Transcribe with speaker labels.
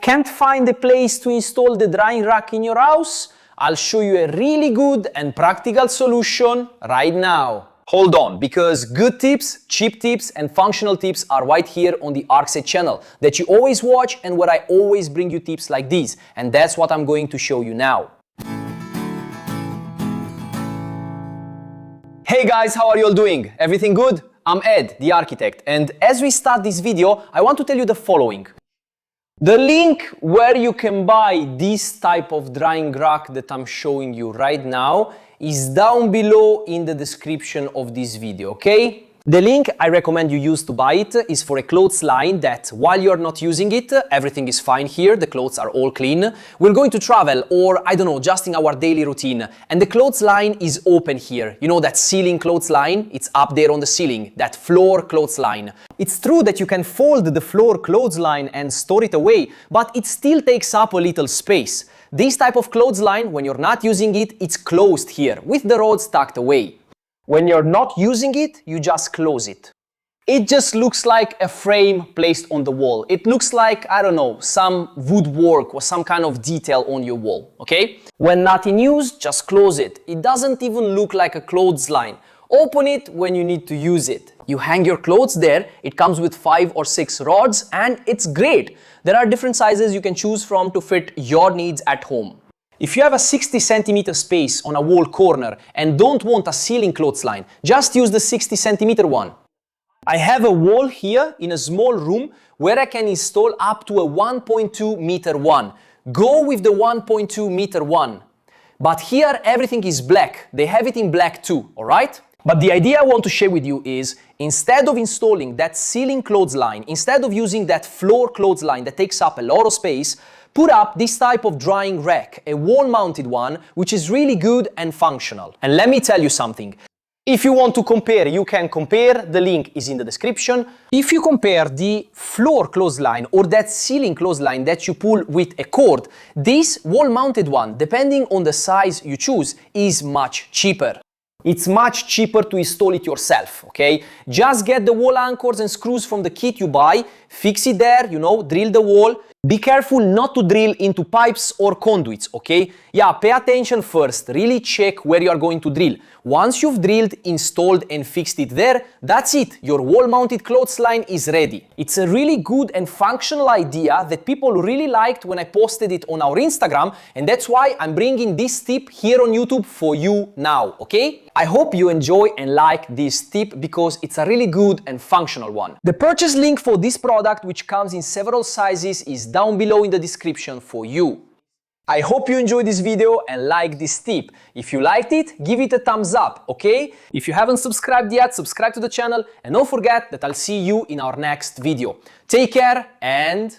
Speaker 1: Can't find a place to install the drying rack in your house? I'll show you a really good and practical solution right now. Hold on, because good tips, cheap tips and functional tips are right here on the ArcSet channel that you always watch and where I always bring you tips like these. And that's what I'm going to show you now. Hey guys, how are you all doing? Everything good? I'm Ed, the architect, and as we start this video, I want to tell you the following. The link where you can buy this type of drying rack that I'm showing you right now is down below in the description of this video, okay? The link I recommend you use to buy it is for a clothesline that while you're not using it, everything is fine here, the clothes are all clean. We're going to travel or, I don't know, just in our daily routine. And the clothesline is open here. You know that ceiling clothesline? It's up there on the ceiling, that floor clothesline. It's true that you can fold the floor clothesline and store it away, but it still takes up a little space. This type of clothesline, when you're not using it, it's closed here, with the rods tucked away. When you're not using it, you just close it. It just looks like a frame placed on the wall. It looks like, I don't know, some woodwork or some kind of detail on your wall, okay? When not in use, just close it. It doesn't even look like a clothesline. Open it when you need to use it. You hang your clothes there, it comes with 5 or 6 rods and it's great. There are different sizes you can choose from to fit your needs at home. If you have a 60 centimeter space on a wall corner and don't want a ceiling clothesline, just use the 60 centimeter one. I have a wall here in a small room where I can install up to a 1.2 meter one. Go with the 1.2 meter one. But here everything is black. They have it in black too, alright? But the idea I want to share with you is, instead of installing that ceiling clothesline, instead of using that floor clothesline that takes up a lot of space, put up this type of drying rack, a wall-mounted one, which is really good and functional. And let me tell you something. If you want to compare, you can compare. The link is in the description. If you compare the floor clothesline or that ceiling clothesline that you pull with a cord, this wall-mounted one, depending on the size you choose, is much cheaper. It's much cheaper to install it yourself, okay? Just get the wall anchors and screws from the kit you buy, fix it there, you know, drill the wall. Be careful not to drill into pipes or conduits, okay? Yeah, pay attention first, really check where you are going to drill. Once you've drilled, installed and fixed it there, that's it, your wall-mounted clothesline is ready. It's a really good and functional idea that people really liked when I posted it on our Instagram, and that's why I'm bringing this tip here on YouTube for you now, okay? I hope you enjoy and like this tip because it's a really good and functional one. The purchase link for this product, which comes in several sizes, is down below in the description for you. I hope you enjoyed this video and like this tip. If you liked it, give it a thumbs up, okay? If you haven't subscribed yet, subscribe to the channel and don't forget that I'll see you in our next video. Take care and